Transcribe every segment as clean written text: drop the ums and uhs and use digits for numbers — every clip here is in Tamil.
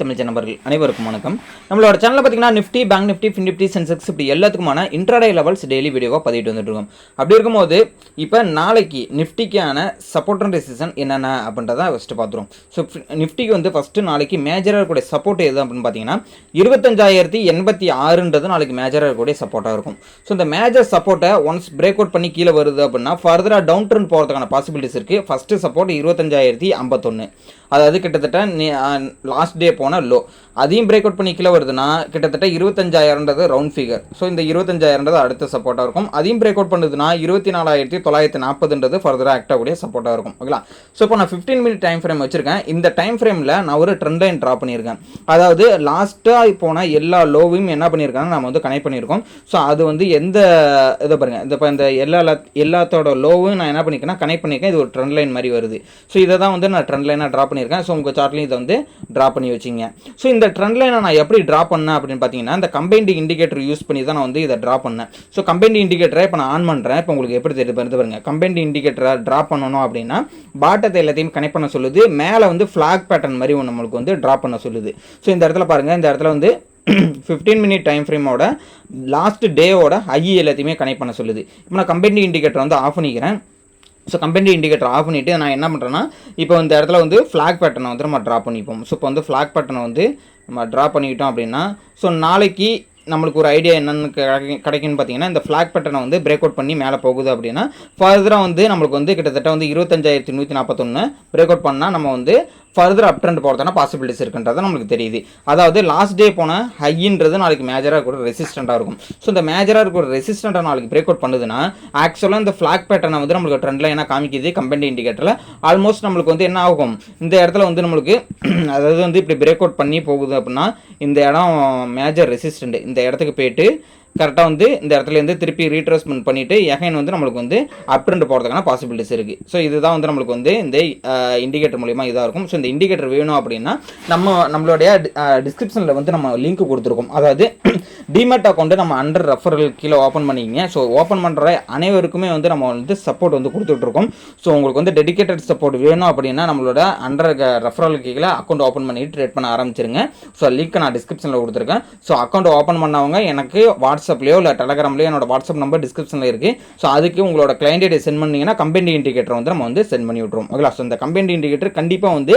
தமிழ் நண்பர்கள் அனைவருக்கும் வணக்கம். நம்மளோட சேனலில் பார்த்தீங்கன்னா Nifty, bank Nifty, fin Nifty, Sensex இப்படி எல்லாத்துக்குமான இன்ட்ராடே லெவல்ஸ் டெய்லி வீடியோவாக பதிவிட்டு வந்துட்டு இருக்கோம். அப்படி இருக்கும்போது இப்போ நாளைக்கு நிஃப்டிக்கான சப்போர்ட் அண்ட் ரெசிஸ்டன்ஸ் என்னென்ன அப்படின்றத ஃபஸ்ட்டு பார்த்துருவோம். ஸோ நிஃப்டிக்கு வந்து ஃபஸ்ட்டு நாளைக்கு மேஜராக இருக்கக்கூடிய சப்போர்ட் எது அப்படின்னு பார்த்தீங்கன்னா 25,086 நாளைக்கு மேஜராக இருக்கக்கூடிய சப்போர்ட்டாக இருக்கும். ஸோ இந்த மேஜர் சப்போர்ட்டை ஒன்ஸ் பிரேக் அவுட் பண்ணி கீழே வருது அப்படின்னா ஃபர்தராக டவுன் ட்ரெண்ட் போகிறதுக்கான பாசிபிலிட்டிஸ் இருக்குது. ஃபஸ்ட்டு சப்போர்ட் 25,051, அதாவது கிட்டத்தட்ட லாஸ்ட் டே போன லோ. அதையும் பிரேக் அவுட் பண்ணி கீழே வருதுன்னா கிட்டத்தட்ட 25,000 ரவுண்ட் ஃபிகர். ஸோ இந்த 25,000 அடுத்த சப்போர்ட்டாக இருக்கும். அதையும் பிரேக் அவுட் பண்ணுதுன்னா 24,940 ஃபர்தராக ஆக்ட் ஆகக்கூடிய சப்போர்ட்டாக இருக்கும். ஓகேங்களா? ஸோ இப்போ நான் 15 மினிட் டைம் ஃப்ரேம் வச்சிருக்கேன். இந்த டைம் ஃப்ரேமில் நான் ஒரு ட்ரெண்ட் லைன் ட்ரா பண்ணியிருக்கேன். அதாவது லாஸ்ட்டாக போன எல்லா லோவையும் என்ன பண்ணியிருக்காங்க நம்ம வந்து கனெக்ட் பண்ணியிருக்கோம். ஸோ அது வந்து எந்த இதை பாருங்கள், இந்த எல்லாத்தோட லோவும் நான் என்ன பண்ணியிருக்கேன்னா கனெக்ட் பண்ணியிருக்கேன். இது ஒரு ட்ரெண்ட் லைன் மாதிரி வருது. ஸோ இதை தான் வந்து நான் ட்ரெண்ட் லைனாக ட்ரா பண்ணியிருக்கேன். ஸோ உங்கள் சார்ட்லையும் இதை வந்து ட்ரா பண்ணி வச்சிங்க. ஸோ இந்த ட்ரெண்ட் லைனை நான் எப்படி ட்ரா பண்ணேன் அப்படின்னு பார்த்தீங்கன்னா இந்த கம்பைன்டு இண்டிகேட்டர் யூஸ் பண்ணி தான் நான் வந்து இதை ட்ரா பண்ணேன். ஸோ கம்பைன்டு இண்டிகேட்டரை இப்போ நான் ஆன் பண்ணுறேன். இப்போ உங்களுக்கு எப்படி தெரியுது பாருங்க. கம்பைன்டு இண்டிகேட்டரை ட்ரா பண்ணணும் அப்படின்னா பாட்டத்தை எல்லாத்தையும் கனெக்ட் பண்ண சொல்லுது. மேலே வந்து ஃப்ளாக் பேட்டர்ன் மாதிரி நம்மளுக்கு வந்து ட்ரா பண்ண சொல்லுது. ஸோ இந்த இடத்துல பாருங்கள், இந்த இடத்துல வந்து 15 மினிட் டைம் ஃப்ரேமோட லாஸ்ட் டேவோட ஹை எல்லாத்தையுமே கனெக்ட் பண்ண சொல்லுது. இப்போ நான் கம்பைன்டு இண்டிகேட்டர் வந்து ஆஃப் பண்ணிக்கிறேன். ஸோ கம்பைன்டு இண்டிகேட்டர் ஆஃப் பண்ணிவிட்டு நான் என்ன பண்ணுறேன்னா இப்போ இந்த இடத்துல வந்து ஃப்ளாக் பேட்டர்னை வந்து நம்ம ட்ரா பண்ணிப்போம். ஸோ இப்போ வந்து ஃப்ளாக் பேட்டர்னை வந்து நம்ம ட்ரா பண்ணிக்கிட்டோம் அப்படின்னா ஸோ நாளைக்கு நம்மளுக்கு ஒரு ஐடியா என்னென்னு கிடைக்குன்னு பார்த்தீங்கன்னா இந்த ஃப்ளாக் பேட்டர்னை வந்து பிரேக் அவுட் பண்ணி மேலே போகுது அப்படின்னா ஃபர்தராக வந்து நம்மளுக்கு வந்து கிட்டத்தட்ட வந்து 25,141 பிரேக் அவுட் பண்ணால் நம்ம வந்து ஃபர்தர் அப் ட்ரெண்ட் போகிறதான பாசிபிலிட்டிஸ் இருக்குன்றது நம்மளுக்கு தெரியுது. அதாவது லாஸ்ட் டே போன ஹைன்றது நாளைக்கு மேஜராக கூட ரெசிஸ்டண்ட்டாக இருக்கும். ஸோ இந்த மேஜராக இருக்கிற ரெசிஸ்டண்ட்டாக நாளைக்கு பிரேக் அவுட் பண்ணுதுன்னா ஆக்சுவலாக இந்த ஃப்ளாக் பேட்டர்னை வந்து நம்மளுக்கு ட்ரெண்டில் என்ன காமிக்குது கம்பைன்டு இண்டிகேட்டரில் ஆல்மோஸ்ட் நம்மளுக்கு வந்து என்ன ஆகும், இந்த இடத்துல வந்து நம்மளுக்கு அதாவது வந்து இப்படி பிரேக் அவுட் பண்ணி போகுது அப்படின்னா இந்த இடம் மேஜர் ரெசிஸ்டண்ட். இந்த இடத்துக்கு போயிட்டு கரெக்டாக வந்து இந்த இடத்துலேருந்து திருப்பி ரீட்ரேஸ்மெண்ட் பண்ணிவிட்டு எகைன் வந்து நம்மளுக்கு வந்து அப் ட்ரெண்ட் போகிறதுக்கான பாசிபிலிட்டிஸ் இருக்குது. ஸோ இதுதான் வந்து நம்மளுக்கு வந்து இந்த இண்டிகேட்டர் மூலிமா இதாக இருக்கும். ஸோ இந்த இண்டிகேட்டர் வேணும் அப்படின்னா நம்மளுடைய டிஸ்கிரிப்ஷனில் வந்து நம்ம லிங்க் கொடுத்துருக்கோம். அதாவது டிமெட் அக்கௌண்ட்டு நம்ம அண்டர் ரெஃபரல் கீழே ஓப்பன் பண்ணிக்கிங்க. ஸோ ஓப்பன் பண்ணுற அனைவருக்குமே வந்து நம்ம வந்து சப்போர்ட் வந்து கொடுத்துட்ருக்கோம். ஸோ உங்களுக்கு வந்து டெடிகேட்டட் சப்போர்ட் வேணும் அப்படின்னா நம்மளோட அண்டர் ரெஃபரல் கீழே அக்கௌண்ட் ஓப்பன் பண்ணிட்டு ட்ரேட் பண்ண ஆரம்பிச்சிருங்க. ஸோ லிங்க் நான் டிஸ்கிரிப்ஷனில் கொடுத்துருக்கேன். ஸோ அக்கௌண்ட் ஓப்பன் பண்ணவங்க எனக்கு வாட்ஸ்அப்லையோ இல்லை டெலகிராம்லையோ என்னோட வாட்ஸ்அப் நம்பர் டிஸ்கிரிப்ஷனில் இருக்குது. ஸோ அதுக்கு உங்களோட கிளைண்ட் ஐடி சென்ட் பண்ணிங்கன்னா கம்பைன்டு இண்டிகேட்டர் வந்து நம்ம வந்து சென்ட் பண்ணி விட்ருவோம். ஓகேங்களா? ஸோ இந்த கம்பைன்டு இண்டிகேட்டர் கண்டிப்பாக வந்து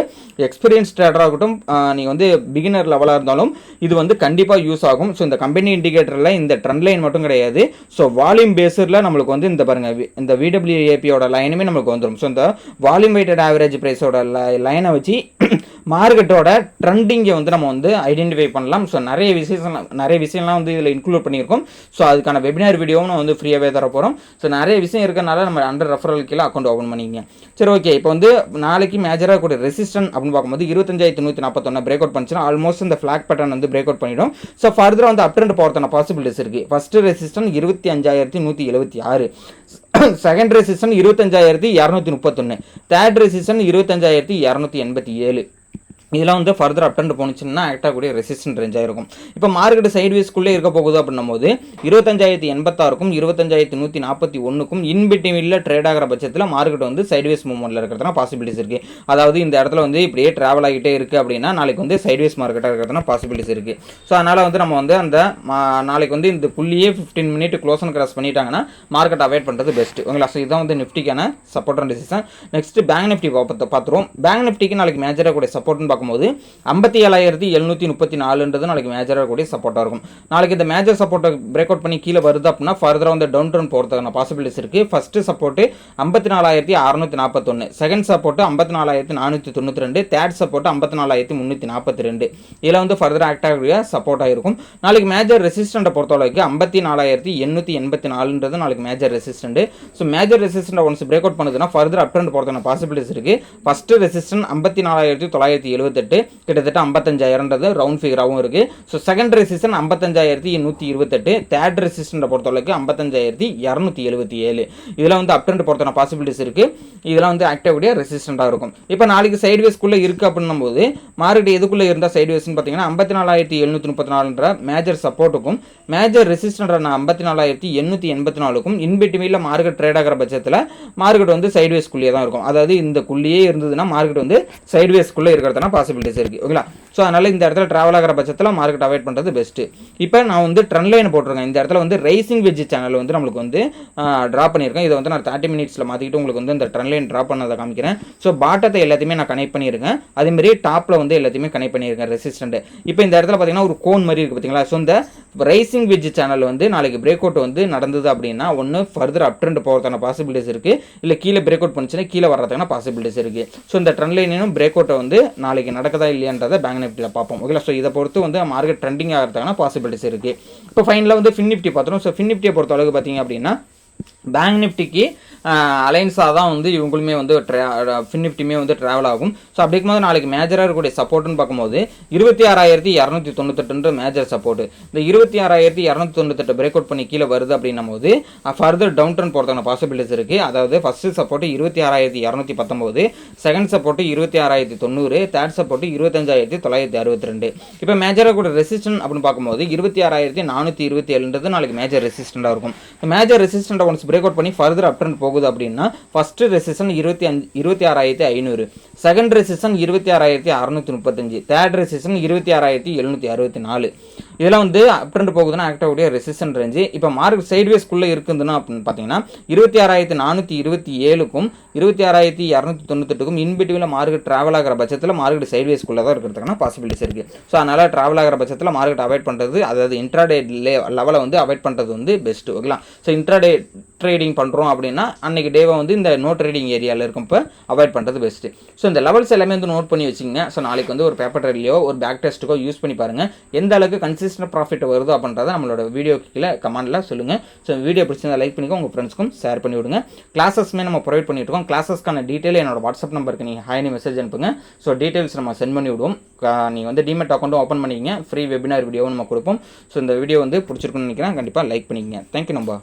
எக்ஸ்பீரியன்ஸ் ட்ரேடராக இருக்கட்டும், நீங்கள் வந்து பிகினர் லெவலாக இருந்தாலும் இது வந்து கண்டிப்பாக யூஸ் ஆகும். ஸோ இந்த கம்பெனி இண்டிகேட்டரில் இந்த ட்ரெண்ட் லைன் மட்டும் கிடையாது. ஸோ வால்யூம் பேஸில் நம்மளுக்கு வந்து இந்த பாருங்கள் இந்த VWAPயோட லைனுமே நம்மளுக்கு வந்துடும். ஸோ இந்த வால்யூம் வெயிட்டட் ஆவரேஜ் ப்ரைஸோட லைனை வச்சு மார்க்கெட்டோட ட்ரெண்டிங்கை வந்து நம்ம வந்து ஐடென்டிஃபை பண்ணலாம். ஸோ நிறைய விஷயம்லாம் வந்து இதில் இன்க்ளூட் பண்ணியிருக்கோம். ஸோ அதுக்கான வெபினார் வீடியோவும் நான் வந்து ஃப்ரீயாகவே தர போகிறோம். ஸோ நிறைய விஷயம் இருக்கிறனால நம்ம அண்டர் ரெஃபரல் கீழே அக்கௌண்ட் ஓப்பன் பண்ணிக்கங்க. சரி, ஓகே. இப்போ வந்து நாளைக்கு மேஜராக கூட ரெசிஸ்டன்ட் அப்படின்னு பார்க்கும்போது 25,141 பிரேக் அவுட் பண்ணிச்சுன்னா ஆல்மோஸ்ட் இந்த ஃப்ளாக் பேட்டர்ன் வந்து பிரேக் அவுட் பண்ணிடும். ஸோ ஃபர்தராக வந்து அப் ட்ரெண்ட் போகிறதான பாசிபிலிட்டிஸ் இருக்குது. First resistant 25,176, second resistant 25,231, third resistant 25,287. இதெல்லாம் வந்து ஃபர்தர் அப் ட்ரெண்ட் போனுச்சுன்னா ஆக்ட் ஆகக்கூடிய ரெசிஸ்டன்ட் ரேஞ்சாக இருக்கும். இப்போ மார்க்கெட் சைட்வேஸ்க்குள்ளே இருக்க போகுது அப்படின்னும் போது 25,086க்கும் 25,141க்கும் இன்பிட்வீனில் ட்ரேட் ஆகிற பட்சத்தில் மார்க்கெட் வந்து சைட்வேஸ் மூவ்மெண்ட்டில் இருக்கிறதுனா பாசிபிலிட்டிஸ் இருக்குது. அதாவது இந்த இடத்துல வந்து இப்படியே ட்ராவல் ஆகிட்டே இருக்குது அப்படின்னா நாளைக்கு வந்து சைட்வேஸ் மார்க்கெட்டாக இருக்கிறதுனா பாசிபிலிட்டிஸ் இருக்குது. ஸோ அதனால் வந்து நம்ம வந்து அந்த நாளைக்கு வந்து இந்த புள்ளியே 15 மினிட் க்ளோஸ் அண்ட் கிராஸ் பண்ணிட்டாங்கன்னா மார்க்கெட் அவாய்ட் பண்ணுறது பெஸ்ட். ஓகேங்களா? ஸோ இதுதான் வந்து நிஃப்டிக்கான support and resistance. Next bank Nifty பார்த்துருவோம். பேங்க் நிஃப்டிக்கு நாளைக்கு மேஜராக கூட சப்போர்ட்னு பார்க்கும்போது 57,734 நாளைக்கு மேஜராக கூடிய சப்போர்ட்டாக இருக்கும். நாளைக்கு இந்த மேஜர் சப்போர்ட்டை பிரேக் அவுட் பண்ணி கீழே வருது அப்படின்னா ஃபர்தராக வந்து டவுன் ட்ரெண்ட் போகிறதுக்கான பாசிபிலிட்டிஸ் இருக்குது. First support 54,641, second support 54,492, third support 54,342. இதில் வந்து ஃபர்தராக ஆக்ட் ஆகக்கூடிய சப்போர்ட்டாக இருக்கும். நாளைக்கு மேஜர் ரெசிஸ்டண்ட்டை பொறுத்தவரைக்கு 54,884 நாளைக்கு major resistant. So major resistant once break out பண்ணுதுன்னா ஃபர்தர் அப் ட்ரெண்ட் போகிறதுக்கான பாசிபிலிட்டிஸ் இருக்குது. ஃபர்ஸ்ட் ரெசிஸ்டன்ட் 54,978, கிட்டத்தட்ட 55,000 ரவுண்ட் ஃபிகராகவும் இருக்குது. ஸோ செகண்ட் ரெசிஸ்டன்ட் 55,128, தேர்ட் ரெசிஸ்டன்ட்டை பொறுத்தவரைக்கு 55,277. இதில் வந்து அப் ட்ரெண்ட் போகிறதுக்கான பாசிபிலிட்டிஸ் இருக்குது. இதெல்லாம் வந்து ஆக்டிவாக ரெசிஸ்டண்ட்டாக இருக்கும். இப்போ நாளைக்கு சைட்வேஸ்க்குள்ளே இருக்குது அப்படின்னும் போது மார்க்கெட் எதுக்குள்ளே இருந்தால் சைட்வேஸ்ன்னு பார்த்தீங்கன்னா 54,734 மேஜர் சப்போர்ட்டுக்கும் மேஜர் ரெசிஸ்டன்டான 54,884க்கும் இன்பிட்வீனில் மார்க்கெட் ட்ரேட் ஆகிற பட்சத்தில் மார்க்கெட் வந்து சைட்வேஸ்க்குள்ளேயே தான் இருக்கும். அதாவது இந்த குள்ளேயே இருந்ததுன்னா மார்க்கெட் வந்து சைட்வேஸ்க்குள்ளே இருக்கிறதுனா பாசிபிலிட்டிஸ் இருக்குது. ஓகேங்களா? ஸோ அதனால் இந்த இடத்துல ட்ராவல் ஆகிற பட்சத்தில் மார்க்கெட் அவாய்ட் பண்ணுறது பெஸ்ட்டு. இப்போ நான் வந்து ட்ரெண்ட் லைன் போட்டிருக்கேன். இந்த இடத்துல வந்து ரைசிங் வெஜ் சேனல் வந்து நம்மளுக்கு வந்து ட்ரா பண்ணியிருக்கேன். இதை வந்து நான் 30 மினிட்ஸில் மாற்றிக்கிட்டு உங்களுக்கு வந்து இந்த ட்ரெண்ட் லைன் ட்ரா பண்ணதை காமிக்கிறேன். ஸோ பாட்டத்தை எல்லாத்தையுமே நான் கனெக்ட் பண்ணியிருக்கேன். அதேமாதிரி டாப்பில் வந்து எல்லாத்தையுமே கனெக்ட் பண்ணியிருக்கேன் ரெசிஸ்டன்ட். இப்போ இந்த இடத்துல பார்த்தீங்கன்னா ஒரு கோன் மாதிரி இருக்குது பார்த்தீங்களா? ஸோ இந்த ரைசிங் வெஜ் சேனல் வந்து நாளைக்கு பிரேக் அவுட் வந்து நடந்தது அப்படின்னா ஒன்று ஃபர்தர் அப் ட்ரெண்ட் போகிறதுக்கான பாசிபிலிட்டிஸ் இருக்குது, இல்லை கீழே பிரேக் அவுட் பண்ணிச்சுன்னா கீழே வர்றதுக்கான பாசிபிலிட்டிஸ் இருக்குது. ஸோ இந்த ட்ரெண்ட் லைனும் பிரேக் அவுட்டை வந்து நாளைக்கு நடக்குதா இல்லையான்றதை பேங்க் நிஃப்டியில் பார்ப்போம். ஓகே, ஸோ இதை பொறுத்து வந்து மார்க்கெட் ட்ரெண்டிங் ஆகிறதுக்கான பாசிபிலிட்டிஸ் இருக்குது. இப்போ ஃபைனலாக வந்து ஃபின் நிஃப்டி பார்த்துரும். ஸோ ஃபின் நிஃப்டியை பொறுத்த அளவுக்கு பார்த்தீங்க அப்படின்னா பேங்க் நிஃப்டிக்கு அலைன்ஸாக தான் வந்து இவங்களுமே வந்து ஃபின் நிஃப்டியுமே வந்து ட்ராவல் ஆகும். ஸோ அப்படி இருக்கும்போது நாளைக்கு மேஜராக இருக்கக்கூடிய சப்போர்ட்டுன்னு பார்க்கும்போது 26,298 மேஜர் சப்போர்ட்டு. இந்த 26,298 பிரேக் அவுட் பண்ணி கீழே வருது அப்படின்னும் போது ஃபர்தர் டவுன் ட்ரெண்ட் போகிறதுக்கான பாசிபிலிட்டிஸ் இருக்குது. அதாவது first support 26,219, second support 26,090, third support 25,962. இப்போ மேஜராக கூட ரெசிஸ்டன்ட் அப்படின்னு பார்க்கும்போது 26,427 நாளைக்கு மேஜர் ரெசிஸ்டண்டாக இருக்கும். மேஜர் ரெசிஸ்டண்டை ஒன்ஸ் பிரேக் அவுட் பண்ணி ஃபர்தர் அப் ட்ரெண்ட் போகுது அப்படின்னா first resistance 26,500, second resistance 26,635, third resistance 26,764. இதெல்லாம் வந்து அப் ட்ரெண்ட் போகுதுன்னா ஆக்டிவாக ரெசிஸ்டன்ட் ரேஞ்சு. இப்போ மார்க்கெட் சைட்வேஸ்க்குள்ளே இருக்குதுன்னா அப்படின்னு பார்த்தீங்கன்னா 26,427க்கும் 26,298க்கும் இன்பிட்வீனில் மார்க்கெட் ட்ராவல் ஆகிற பட்சத்தில் மார்க்கெட் சைட்வேஸ்க்குள்ளே தான் இருக்கிறதுக்கான பாசிபிலிட்டிஸ் இருக்குது. ஸோ அதனால் ட்ராவல் ஆகிற பட்சத்தில் மார்க்கெட் அவாய்ட் பண்ணுறது, அதாவது இன்ட்ராடே லெவலை வந்து அவாய்ட் பண்ணுறது வந்து பெஸ்ட்டு. ஓகேங்களா? ஸோ இன்ட்ராடே ட்ரேடிங் பண்ணுறோம் அப்படின்னா அன்றைக்கி டேவை வந்து இந்த நோ ட்ரேடிங் ஏரியாவில் இருக்கப்போ அவாய்ட் பண்ணுறது பெஸ்ட்டு. ஸோ இந்த லெவல்ஸ் எல்லாமே வந்து நோட் பண்ணி வச்சுங்க. ஸோ நாளைக்கு வந்து ஒரு பேப்பர் ட்ரேட்லையோ ஒரு பேக் டெஸ்ட்டுக்கோ யூஸ் பண்ணி பாருங்கள். எந்த அளவுக்கு கன்சிஸ்டன்ட் ப்ராஃபிட் வருதோ அப்படின்றத நம்மளோட வீடியோ கீழே கமெண்ட்டில் சொல்லுங்கள். ஸோ வீடியோ பிடிச்சிருந்தா லைக் பண்ணிக்கோ, உங்கள் ஃப்ரெண்ட்ஸ்க்கும் ஷேர் பண்ணி விடுங்க. கிளாஸஸ்மே நம்ம ப்ரொவைட் பண்ணிட்டு இருக்கோம். கிளாஸஸ்க்கான டீட்டெயில் என்னோட வாட்ஸ்அப் நம்பருக்கு நீங்கள் ஹாய்னி மெசேஜ் அனுப்புங்க. ஸோ டீட்டெயில்ஸ் நம்ம சென்ட் பண்ணி விடுவோம். நீங்கள் வந்து டிமெட் அக்கௌண்ட்டும் ஓப்பன் பண்ணிக்கிங்க. ஃப்ரீ வெபினார் வீடியோவும் நம்ம கொடுப்போம். ஸோ இந்த வீடியோ வந்து பிடிச்சிருக்குன்னு நினைக்கிறேன். கண்டிப்பாக லைக் பண்ணிக்கங்க. தேங்க்யூ நம்ப.